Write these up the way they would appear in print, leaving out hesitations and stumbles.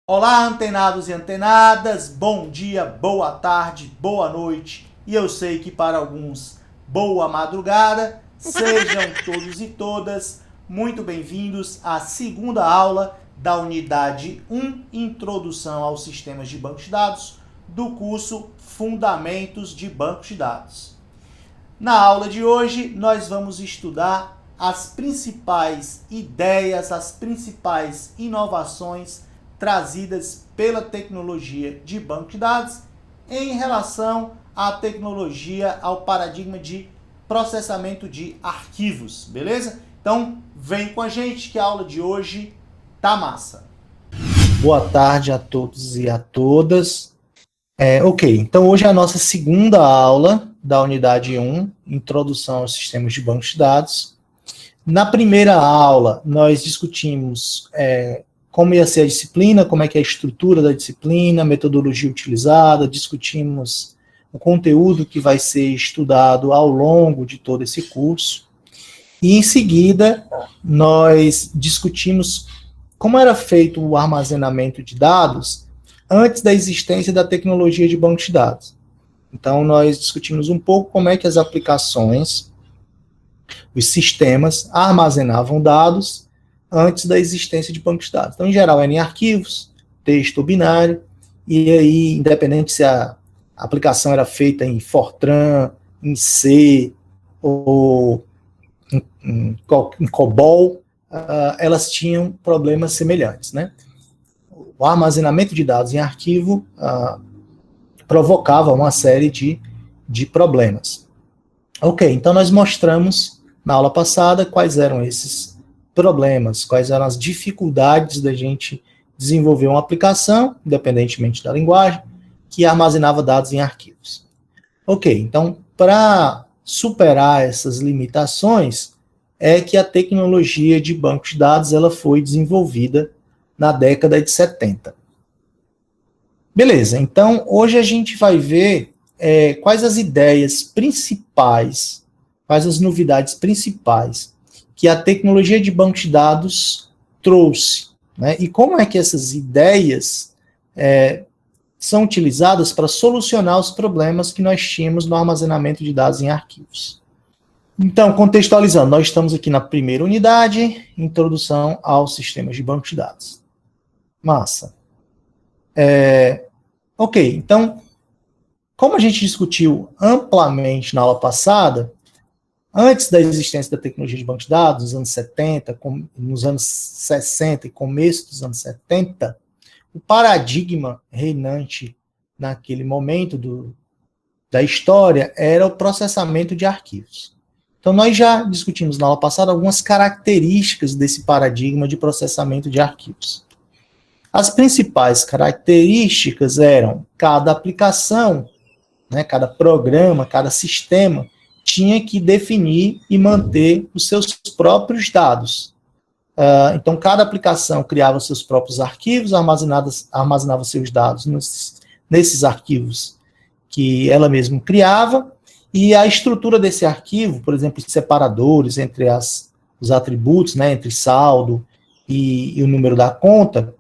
Olá, antenados e antenadas, bom dia, boa tarde, boa noite e eu sei que para alguns, boa madrugada. Sejam todos e todas muito bem-vindos à segunda aula da unidade 1, Introdução aos Sistemas de Bancos de Dados, do curso Fundamentos de Bancos de Dados. Na aula de hoje, nós vamos estudar as principais ideias, as principais inovações trazidas pela tecnologia de banco de dados em relação à tecnologia, ao paradigma de processamento de arquivos, beleza? Então, vem com a gente que a aula de hoje tá massa. Boa tarde a todos e a todas. Então hoje é a nossa segunda aula da unidade 1, Introdução aos Sistemas de Bancos de Dados. Na primeira aula, nós discutimos como ia ser a disciplina, como é que é a estrutura da disciplina, a metodologia utilizada, discutimos o conteúdo que vai ser estudado ao longo de todo esse curso. E, em seguida, nós discutimos como era feito o armazenamento de dados antes da existência da tecnologia de banco de dados. Então, nós discutimos um pouco como é que as aplicações, os sistemas, armazenavam dados antes da existência de bancos de dados. Então, em geral, era em arquivos, texto ou binário, e aí, independente se a aplicação era feita em Fortran, em C ou em COBOL, elas tinham problemas semelhantes, né? O armazenamento de dados em arquivo provocava uma série de problemas. Ok, então nós mostramos na aula passada quais eram esses problemas, quais eram as dificuldades da gente desenvolver uma aplicação, independentemente da linguagem, que armazenava dados em arquivos. Ok, então, para superar essas limitações, é que a tecnologia de bancos de dados ela foi desenvolvida na década de 70. Beleza, então, hoje a gente vai ver quais as ideias principais, quais as novidades principais que a tecnologia de banco de dados trouxe, né? E como é que essas ideias são utilizadas para solucionar os problemas que nós tínhamos no armazenamento de dados em arquivos. Então, contextualizando, nós estamos aqui na primeira unidade, Introdução aos Sistemas de Banco de Dados. Massa. Ok, então, como a gente discutiu amplamente na aula passada, antes da existência da tecnologia de banco de dados, nos anos 70, nos anos 60 e começo dos anos 70, o paradigma reinante naquele momento da história era o processamento de arquivos. Então, nós já discutimos na aula passada algumas características desse paradigma de processamento de arquivos. As principais características eram cada aplicação, né, cada programa, cada sistema, tinha que definir e manter os seus próprios dados. Então, cada aplicação criava seus próprios arquivos, armazenava seus dados nesses arquivos que ela mesma criava, e a estrutura desse arquivo, por exemplo, os separadores entre os atributos, né, entre saldo e o número da conta,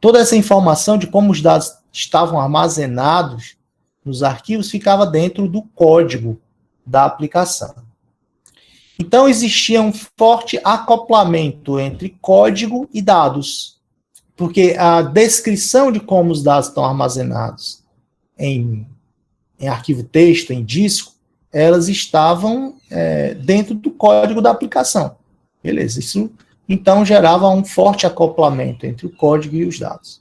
toda essa informação de como os dados estavam armazenados nos arquivos ficava dentro do código da aplicação. Então, existia um forte acoplamento entre código e dados, porque a descrição de como os dados estão armazenados em arquivo texto, em disco, elas estavam dentro do código da aplicação. Beleza, isso então gerava um forte acoplamento entre o código e os dados.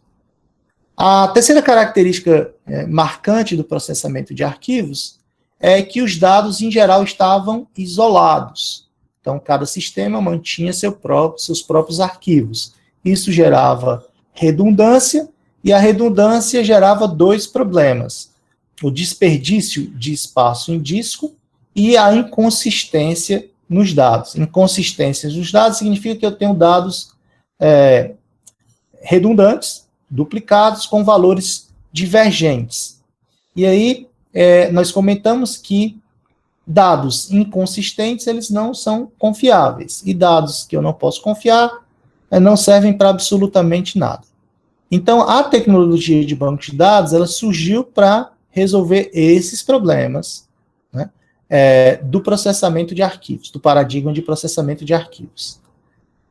A terceira característica marcante do processamento de arquivos é que os dados, em geral, estavam isolados. Então, cada sistema mantinha seus próprios arquivos. Isso gerava redundância, e a redundância gerava dois problemas: o desperdício de espaço em disco e a inconsistência nos dados. Inconsistência nos dados significa que eu tenho dados redundantes, duplicados, com valores divergentes. E aí, nós comentamos que dados inconsistentes, eles não são confiáveis. E dados que eu não posso confiar, não servem para absolutamente nada. Então, a tecnologia de banco de dados, ela surgiu para resolver esses problemas, né, do processamento de arquivos, do paradigma de processamento de arquivos.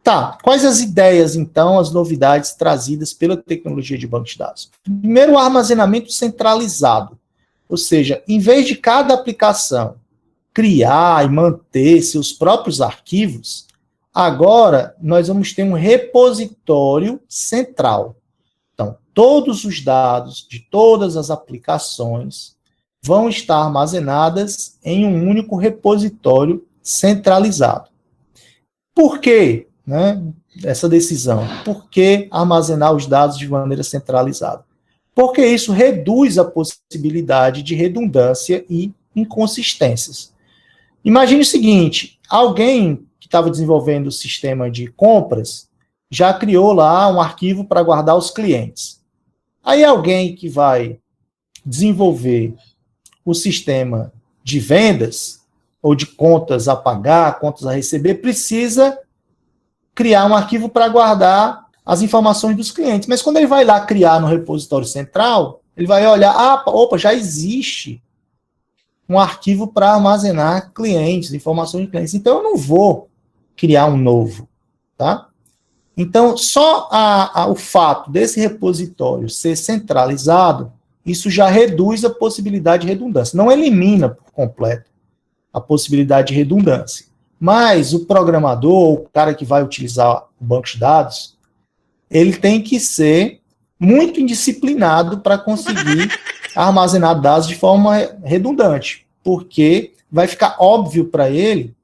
Tá, quais as ideias, então, as novidades trazidas pela tecnologia de banco de dados? Primeiro, o armazenamento centralizado, ou seja, em vez de cada aplicação criar e manter seus próprios arquivos, agora nós vamos ter um repositório central. Então, todos os dados de todas as aplicações vão estar armazenadas em um único repositório centralizado. Por quê, né, essa decisão? Por que armazenar os dados de maneira centralizada? Porque isso reduz a possibilidade de redundância e inconsistências. Imagine o seguinte, alguém que estava desenvolvendo o sistema de compras já criou lá um arquivo para guardar os clientes. Aí alguém que vai desenvolver o sistema de vendas ou de contas a pagar, contas a receber, precisa criar um arquivo para guardar as informações dos clientes. Mas quando ele vai lá criar no repositório central, ele vai olhar, opa, já existe um arquivo para armazenar clientes, informações de clientes. Então eu não vou criar um novo, tá? Então, só o fato desse repositório ser centralizado, isso já reduz a possibilidade de redundância. Não elimina por completo a possibilidade de redundância. Mas o programador, o cara que vai utilizar o banco de dados, ele tem que ser muito indisciplinado para conseguir armazenar dados de forma redundante, porque vai ficar óbvio para ele,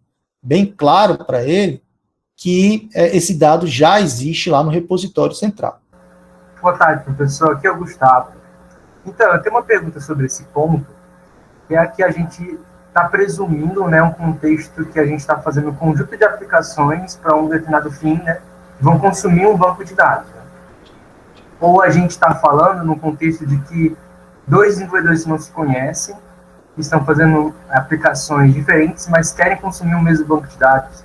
bem claro para ele, que esse dado já existe lá no repositório central. Boa tarde, professor. Aqui é o Gustavo. Então, eu tenho uma pergunta sobre esse ponto, que é que a gente está presumindo, né, um contexto que a gente está fazendo um conjunto de aplicações para um determinado fim, né, que vão consumir um banco de dados. Né? Ou a gente está falando no contexto de que dois desenvolvedores que não se conhecem, estão fazendo aplicações diferentes, mas querem consumir o mesmo banco de dados.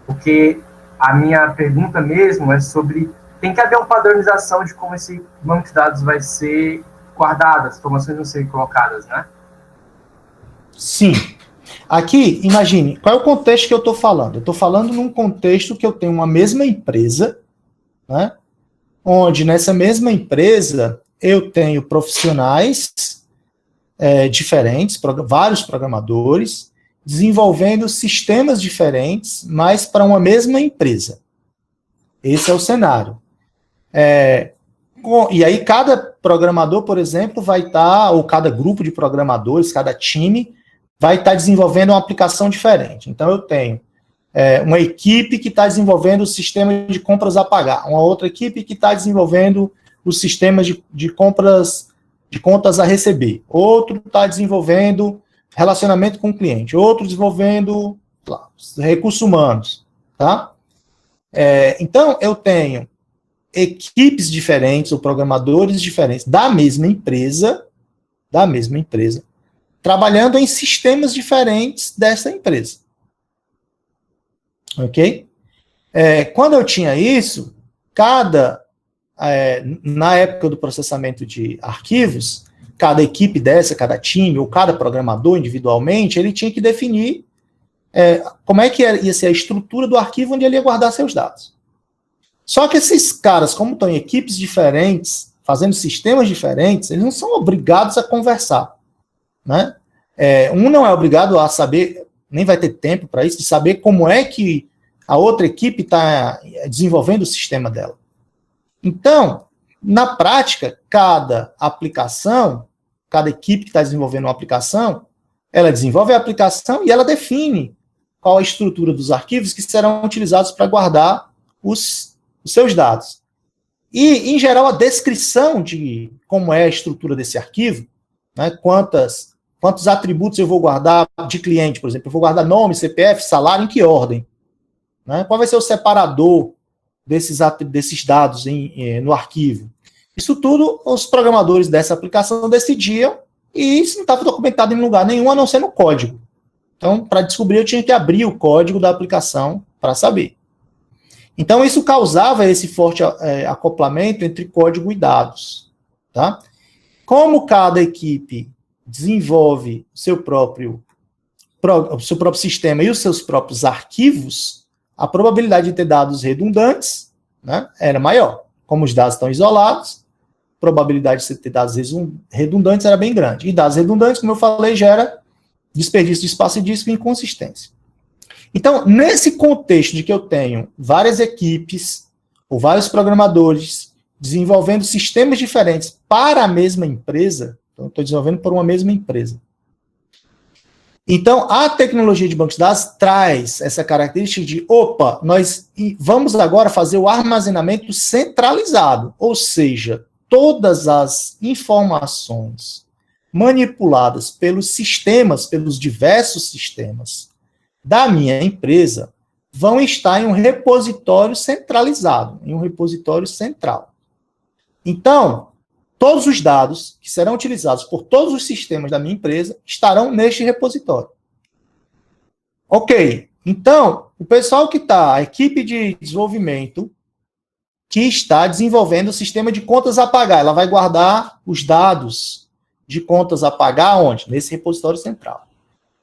Porque a minha pergunta mesmo é sobre, tem que haver uma padronização de como esse banco de dados vai ser guardado, as informações vão ser colocadas, né? Sim. Aqui, imagine, qual é o contexto que eu estou falando? Eu estou falando num contexto que eu tenho uma mesma empresa, né, onde nessa mesma empresa eu tenho profissionais diferentes, vários programadores, desenvolvendo sistemas diferentes, mas para uma mesma empresa. Esse é o cenário. E aí cada programador, por exemplo, vai estar, ou cada grupo de programadores, cada time, vai estar desenvolvendo uma aplicação diferente. Então eu tenho uma equipe que está desenvolvendo o sistema de compras a pagar, uma outra equipe que está desenvolvendo o sistema de compras, de contas a receber, outro está desenvolvendo relacionamento com o cliente, outro desenvolvendo recursos humanos, tá? Então, eu tenho equipes diferentes ou programadores diferentes da mesma empresa, trabalhando em sistemas diferentes dessa empresa. Ok? Quando eu tinha isso, na época do processamento de arquivos, cada equipe dessa, cada time, ou cada programador individualmente, ele tinha que definir como é que ia ser a estrutura do arquivo onde ele ia guardar seus dados. Só que esses caras, como estão em equipes diferentes, fazendo sistemas diferentes, eles não são obrigados a conversar. Né? Um não é obrigado a saber, nem vai ter tempo para isso, de saber como é que a outra equipe está desenvolvendo o sistema dela. Então, na prática, cada equipe que está desenvolvendo uma aplicação, ela desenvolve a aplicação e ela define qual a estrutura dos arquivos que serão utilizados para guardar os seus dados. E, em geral, a descrição de como é a estrutura desse arquivo, né, quantos atributos eu vou guardar de cliente, por exemplo, eu vou guardar nome, CPF, salário, em que ordem? Né, qual vai ser o separador desses dados no arquivo? Isso tudo os programadores dessa aplicação decidiam e isso não estava documentado em lugar nenhum, a não ser no código. Então, para descobrir, eu tinha que abrir o código da aplicação para saber. Então, isso causava esse forte acoplamento entre código e dados. Tá? Como cada equipe desenvolve o seu próprio sistema e os seus próprios arquivos, a probabilidade de ter dados redundantes, né, era maior. Como os dados estão isolados, a probabilidade de você ter dados redundantes era bem grande. E dados redundantes, como eu falei, gera desperdício de espaço e disco e inconsistência. Então, nesse contexto de que eu tenho várias equipes, ou vários programadores, desenvolvendo sistemas diferentes para a mesma empresa, então eu estou desenvolvendo para uma mesma empresa. Então, a tecnologia de bancos de dados traz essa característica de, opa, nós vamos agora fazer o armazenamento centralizado, ou seja, todas as informações manipuladas pelos sistemas, pelos diversos sistemas da minha empresa, vão estar em um repositório centralizado, em um repositório central. Então, todos os dados que serão utilizados por todos os sistemas da minha empresa estarão neste repositório. Ok, então, o pessoal que está, a equipe de desenvolvimento, que está desenvolvendo o sistema de contas a pagar, ela vai guardar os dados de contas a pagar onde? Nesse repositório central.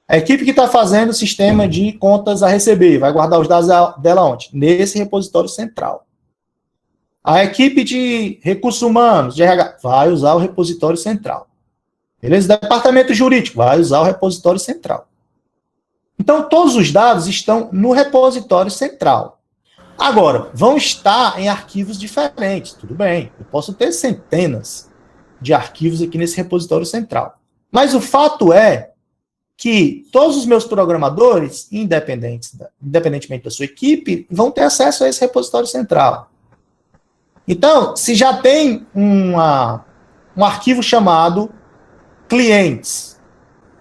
A equipe que está fazendo o sistema de contas a receber, vai guardar os dados dela onde? Nesse repositório central. A equipe de recursos humanos, de RH, vai usar o repositório central. Beleza? Departamento jurídico, vai usar o repositório central. Então, todos os dados estão no repositório central. Agora, vão estar em arquivos diferentes, tudo bem. Eu posso ter centenas de arquivos aqui nesse repositório central. Mas o fato é que todos os meus programadores, independentemente da sua equipe, vão ter acesso a esse repositório central. Então, se já tem um arquivo chamado clientes,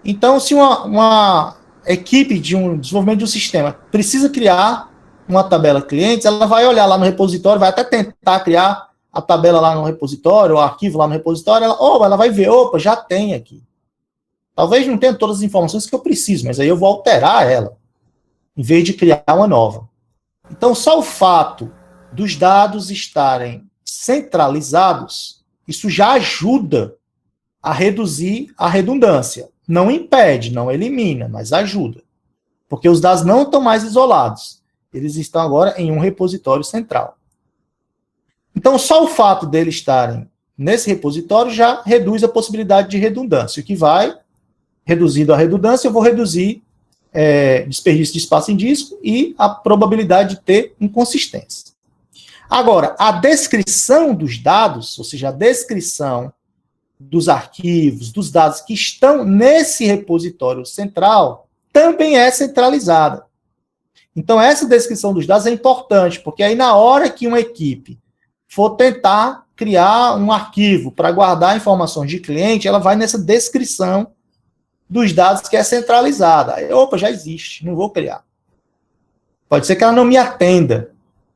então se uma equipe de um desenvolvimento de um sistema precisa criar uma tabela clientes, ela vai olhar lá no repositório, vai até tentar criar a tabela lá no repositório, o arquivo lá no repositório, ela vai ver, opa, já tem aqui. Talvez não tenha todas as informações que eu preciso, mas aí eu vou alterar ela, em vez de criar uma nova. Então, só o fato dos dados estarem centralizados, isso já ajuda a reduzir a redundância. Não impede, não elimina, mas ajuda. Porque os dados não estão mais isolados. Eles estão agora em um repositório central. Então, só o fato deles estarem nesse repositório já reduz a possibilidade de redundância. O que vai, reduzindo a redundância, eu vou reduzir desperdício de espaço em disco e a probabilidade de ter inconsistência. Agora, a descrição dos dados, ou seja, a descrição dos arquivos, dos dados que estão nesse repositório central, também é centralizada. Então, essa descrição dos dados é importante, porque aí na hora que uma equipe for tentar criar um arquivo para guardar informações de cliente, ela vai nessa descrição dos dados que é centralizada. Aí, opa, já existe, não vou criar. Pode ser que ela não me atenda.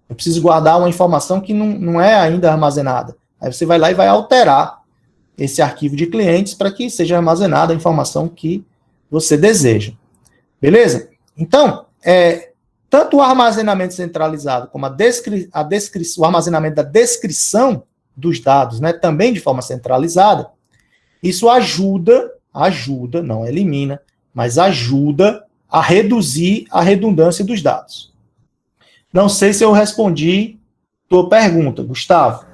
Eu preciso guardar uma informação que não é ainda armazenada. Aí você vai lá e vai alterar esse arquivo de clientes para que seja armazenada a informação que você deseja. Beleza? Então, tanto o armazenamento centralizado como o armazenamento da descrição dos dados, né, também de forma centralizada, isso ajuda, não elimina, mas ajuda a reduzir a redundância dos dados. Não sei se eu respondi tua pergunta, Gustavo.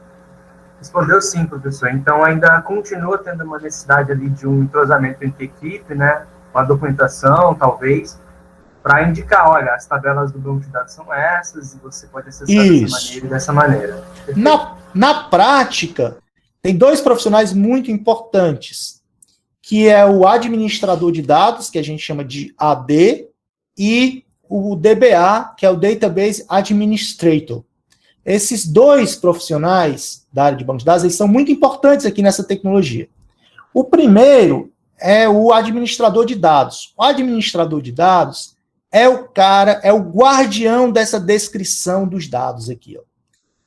Respondeu sim, professor. Então, ainda continua tendo uma necessidade ali de um entrosamento entre equipe, né? Uma documentação, talvez, para indicar, olha, as tabelas do banco de dados são essas e você pode acessar dessa maneira e dessa maneira. Na prática, tem dois profissionais muito importantes, que é o administrador de dados, que a gente chama de AD, e o DBA, que é o Database Administrator. Esses dois profissionais da área de banco de dados, eles são muito importantes aqui nessa tecnologia. O primeiro é o administrador de dados. O administrador de dados é o cara, é o guardião dessa descrição dos dados aqui, ó.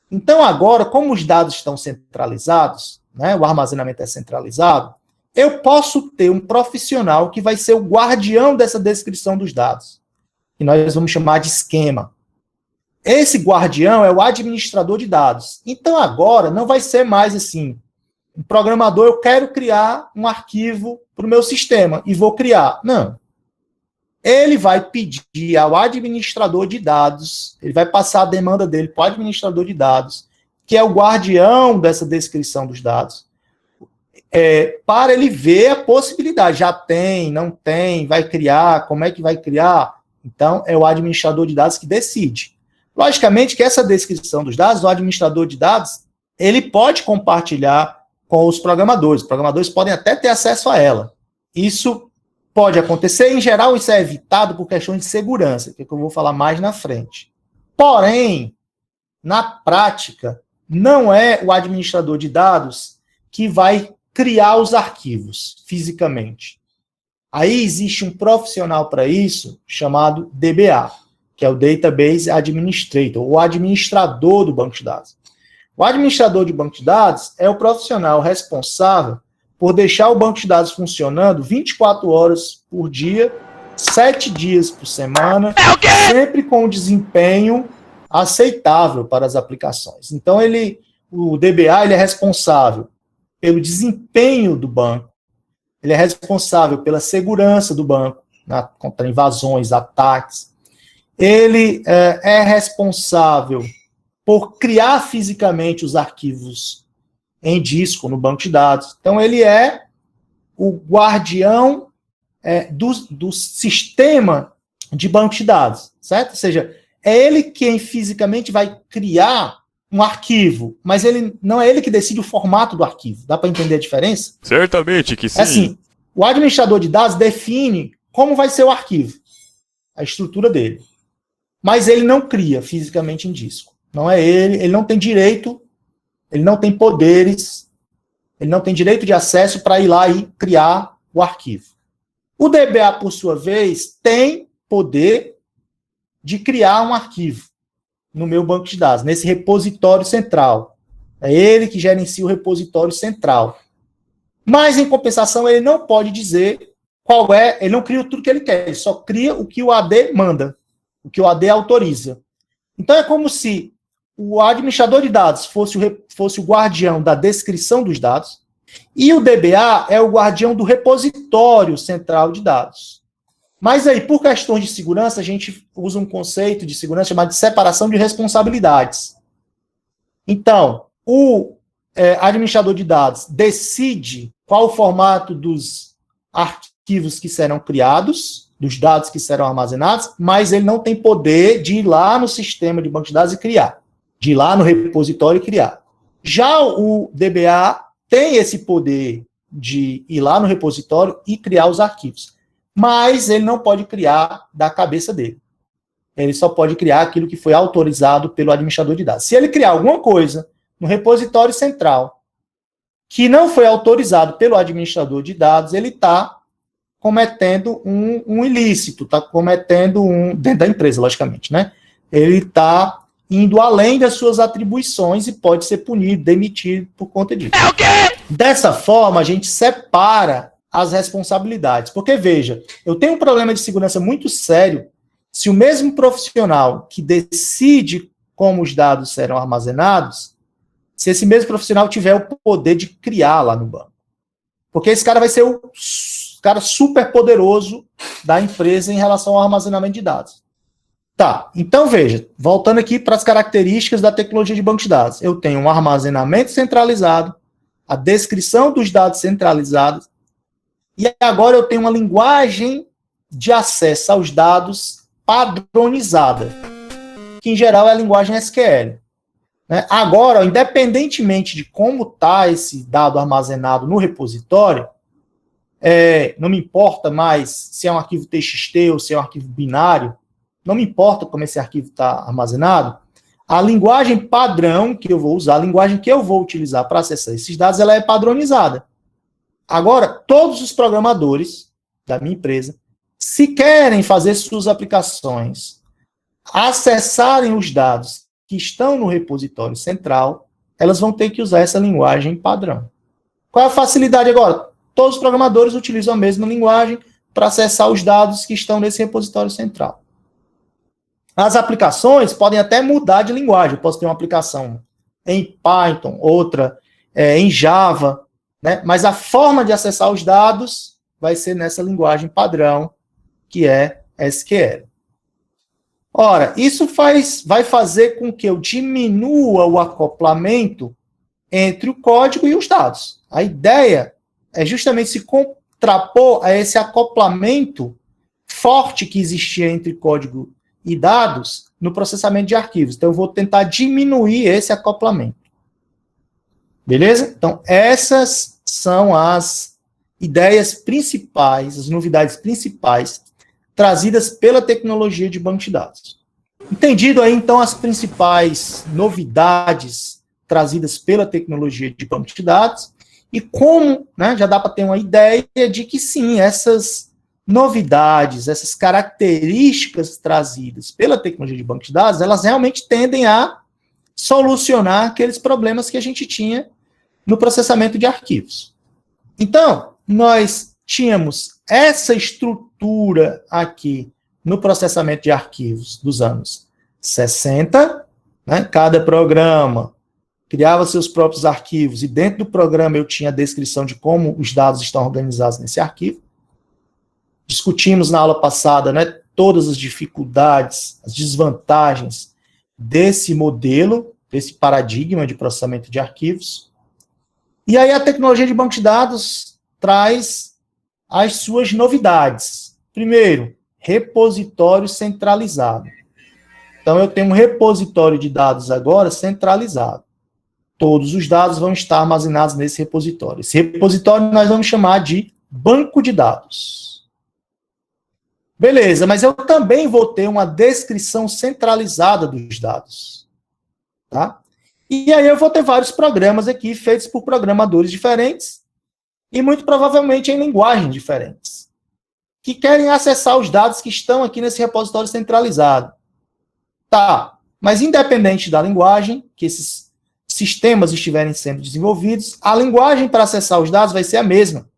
Então, agora, como os dados estão centralizados, né, o armazenamento é centralizado, eu posso ter um profissional que vai ser o guardião dessa descrição dos dados, que nós vamos chamar de esquema. esse guardião é o administrador de dados. Então, agora, não vai ser mais assim, um programador, eu quero criar um arquivo para o meu sistema e vou criar. Não. Ele vai pedir ao administrador de dados, ele vai passar a demanda dele para o administrador de dados, que é o guardião dessa descrição dos dados, para ele ver a possibilidade. Já tem, não tem, vai criar, como é que vai criar? Então, é o administrador de dados que decide. Logicamente que essa descrição dos dados, o administrador de dados, ele pode compartilhar com os programadores. Os programadores podem até ter acesso a ela. Isso pode acontecer. Em geral, isso é evitado por questões de segurança, que eu vou falar mais na frente. Porém, na prática, não é o administrador de dados que vai criar os arquivos fisicamente. Aí existe um profissional para isso, chamado DBA, que é o Database Administrator, o administrador do banco de dados. O administrador de banco de dados é o profissional responsável por deixar o banco de dados funcionando 24 horas por dia, 7 dias por semana, sempre com um desempenho aceitável para as aplicações. Então, o DBA ele é responsável pelo desempenho do banco, ele é responsável pela segurança do banco, contra invasões, ataques. Ele é responsável por criar fisicamente os arquivos em disco no banco de dados. Então, ele é o guardião do sistema de banco de dados, certo? Ou seja, é ele quem fisicamente vai criar um arquivo, mas ele não é ele que decide o formato do arquivo. Dá para entender a diferença? Certamente que sim. Assim, o administrador de dados define como vai ser o arquivo, a estrutura dele. Mas ele não cria fisicamente em disco. Não é ele não tem direito, ele não tem poderes, ele não tem direito de acesso para ir lá e criar o arquivo. O DBA, por sua vez, tem poder de criar um arquivo no meu banco de dados, nesse repositório central. É ele que gerencia o repositório central. Mas, em compensação, ele não pode dizer qual ele não cria tudo que ele quer, ele só cria o que o AD manda, o que o AD autoriza. Então, é como se o administrador de dados fosse o guardião da descrição dos dados, e o DBA é o guardião do repositório central de dados. Mas aí, por questões de segurança, a gente usa um conceito de segurança chamado de separação de responsabilidades. Então, o administrador de dados decide qual o formato dos arquivos que serão criados, dos dados que serão armazenados, mas ele não tem poder de ir lá no sistema de banco de dados e criar, de ir lá no repositório e criar. Já o DBA tem esse poder de ir lá no repositório e criar os arquivos, mas ele não pode criar da cabeça dele. Ele só pode criar aquilo que foi autorizado pelo administrador de dados. Se ele criar alguma coisa no repositório central que não foi autorizado pelo administrador de dados, ele está cometendo um ilícito, está cometendo dentro da empresa, logicamente, né? Ele está indo além das suas atribuições e pode ser punido, demitido por conta disso. É o quê? Dessa forma, a gente separa as responsabilidades. Porque, veja, eu tenho um problema de segurança muito sério se o mesmo profissional que decide como os dados serão armazenados, se esse mesmo profissional tiver o poder de criar lá no banco. Porque esse cara vai ser o cara super poderoso da empresa em relação ao armazenamento de dados. Tá, então veja, voltando aqui para as características da tecnologia de banco de dados. Eu tenho um armazenamento centralizado, a descrição dos dados centralizados, e agora eu tenho uma linguagem de acesso aos dados padronizada, que em geral é a linguagem SQL. Né? Agora, independentemente de como está esse dado armazenado no repositório, não me importa mais se é um arquivo TXT ou se é um arquivo binário, não me importa como esse arquivo está armazenado, a linguagem padrão que eu vou usar, a linguagem que eu vou utilizar para acessar esses dados, ela é padronizada. Agora, todos os programadores da minha empresa, se querem fazer suas aplicações, acessarem os dados que estão no repositório central, elas vão ter que usar essa linguagem padrão. Qual é a facilidade agora? Todos os programadores utilizam a mesma linguagem para acessar os dados que estão nesse repositório central. As aplicações podem até mudar de linguagem. Eu posso ter uma aplicação em Python, outra em Java, né? Mas a forma de acessar os dados vai ser nessa linguagem padrão, que é SQL. Ora, isso vai fazer com que eu diminua o acoplamento entre o código e os dados. A ideia é justamente se contrapor a esse acoplamento forte que existia entre código e dados no processamento de arquivos. Então, eu vou tentar diminuir esse acoplamento. Beleza? Então, essas são as ideias principais, as novidades principais trazidas pela tecnologia de banco de dados. Entendido aí, então, as principais novidades trazidas pela tecnologia de banco de dados, e como, né, já dá para ter uma ideia de que sim, essas novidades, essas características trazidas pela tecnologia de banco de dados, elas realmente tendem a solucionar aqueles problemas que a gente tinha no processamento de arquivos. Então, nós tínhamos essa estrutura aqui no processamento de arquivos dos anos 60, né? Cada programa criava seus próprios arquivos, e dentro do programa eu tinha a descrição de como os dados estão organizados nesse arquivo. Discutimos na aula passada, né, todas as dificuldades, as desvantagens desse modelo, desse paradigma de processamento de arquivos. E aí a tecnologia de banco de dados traz as suas novidades. Primeiro, repositório centralizado. Então, eu tenho um repositório de dados agora centralizado. Todos os dados vão estar armazenados nesse repositório. Esse repositório nós vamos chamar de banco de dados. Beleza, mas eu também vou ter uma descrição centralizada dos dados. Tá? E aí eu vou ter vários programas aqui feitos por programadores diferentes e muito provavelmente em linguagens diferentes, que querem acessar os dados que estão aqui nesse repositório centralizado. Tá, mas independente da linguagem que esses sistemas estiverem sendo desenvolvidos, a linguagem para acessar os dados vai ser a mesma.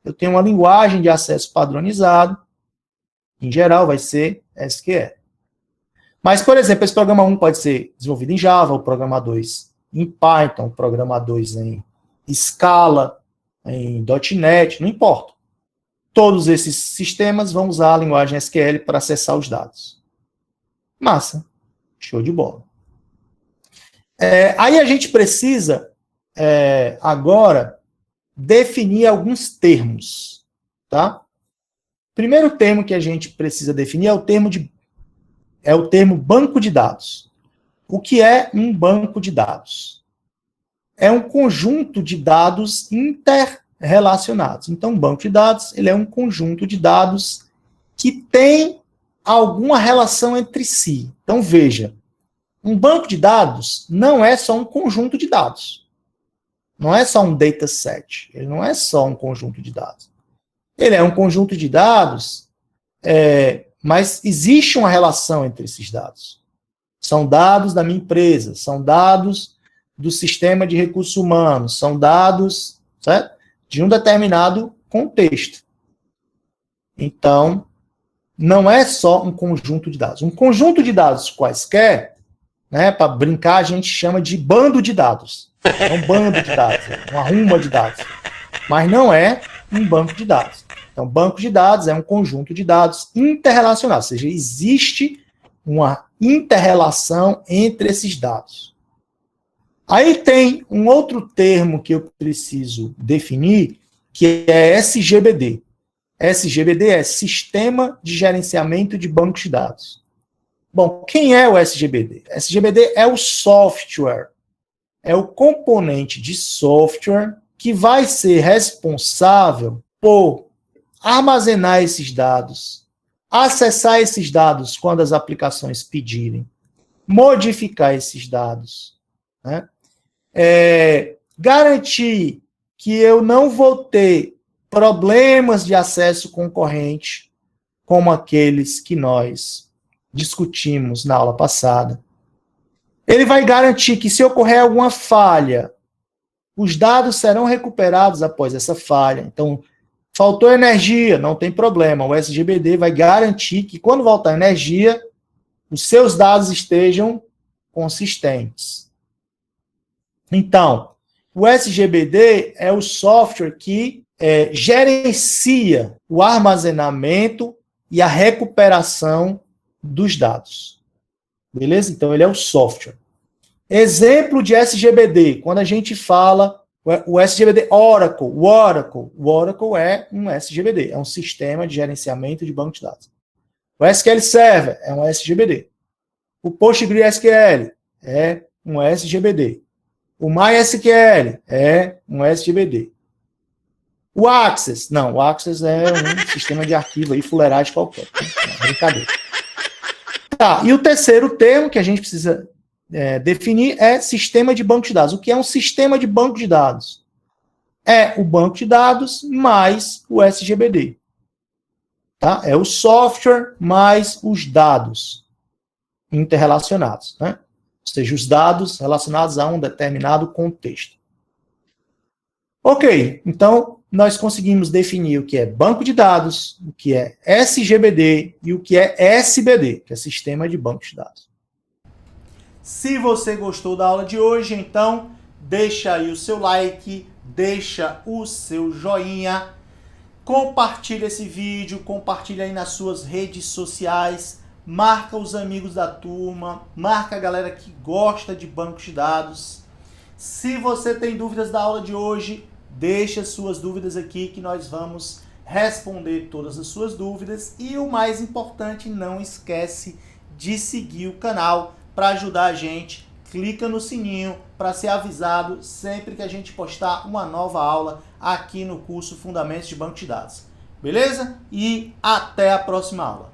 Eu tenho uma linguagem de acesso padronizado, em geral vai ser SQL. Mas, por exemplo, esse programa 1 pode ser desenvolvido em Java, o programa 2 em Python, o programa 2 em Scala, em .NET, não importa. Todos esses sistemas vão usar a linguagem SQL para acessar os dados. Massa. Show de bola. Aí a gente precisa, agora, definir alguns termos. Tá? Primeiro termo que a gente precisa definir é o termo banco de dados. O que é um banco de dados? É um conjunto de dados interrelacionados. Então, um banco de dados ele é um conjunto de dados que tem alguma relação entre si. Então, veja, um banco de dados não é só um conjunto de dados. Não é só um dataset. Ele não é só um conjunto de dados. Ele é um conjunto de dados, mas existe uma relação entre esses dados. São dados da minha empresa, são dados do sistema de recursos humanos, são dados, certo? De um determinado contexto. Então, não é só um conjunto de dados. Um conjunto de dados quaisquer, né, para brincar, a gente chama de bando de dados. É um bando de dados, uma ruma de dados. Mas não é um banco de dados. Então, banco de dados é um conjunto de dados interrelacionados, ou seja, existe uma interrelação entre esses dados. Aí tem um outro termo que eu preciso definir, que é SGBD. SGBD é Sistema de Gerenciamento de Bancos de Dados. Bom, quem é o SGBD? SGBD é o software, é o componente de software que vai ser responsável por armazenar esses dados, acessar esses dados quando as aplicações pedirem, modificar esses dados, né? Garantir que eu não vou ter problemas de acesso concorrente, como aqueles que nós discutimos na aula passada. Ele vai garantir que, se ocorrer alguma falha, os dados serão recuperados após essa falha. Então, faltou energia, não tem problema. O SGBD vai garantir que, quando voltar energia, os seus dados estejam consistentes. Então, o SGBD é o software que gerencia o armazenamento e a recuperação dos dados. Beleza? Então, ele é o software. Exemplo de SGBD, quando a gente fala o SGBD Oracle, o Oracle é um SGBD, é um sistema de gerenciamento de banco de dados. O SQL Server é um SGBD. O PostgreSQL é um SGBD. O MySQL é um SGBD. O Access, não, o Access é um sistema de arquivo aí, fuleiragem qualquer. Brincadeira. Tá, e o terceiro termo que a gente precisa definir é sistema de banco de dados. O que é um sistema de banco de dados? É o banco de dados mais o SGBD. Tá? É o software mais os dados interrelacionados, né? Ou seja, os dados relacionados a um determinado contexto. Ok, então nós conseguimos definir o que é banco de dados, o que é SGBD e o que é SBD, que é Sistema de Banco de Dados. Se você gostou da aula de hoje, então deixa aí o seu like, deixa o seu joinha, compartilha esse vídeo, compartilha aí nas suas redes sociais, marca os amigos da turma, marca a galera que gosta de bancos de dados. Se você tem dúvidas da aula de hoje, deixa suas dúvidas aqui que nós vamos responder todas as suas dúvidas. E o mais importante, não esquece de seguir o canal para ajudar a gente. Clica no sininho para ser avisado sempre que a gente postar uma nova aula aqui no curso Fundamentos de Banco de Dados. Beleza? E até a próxima aula.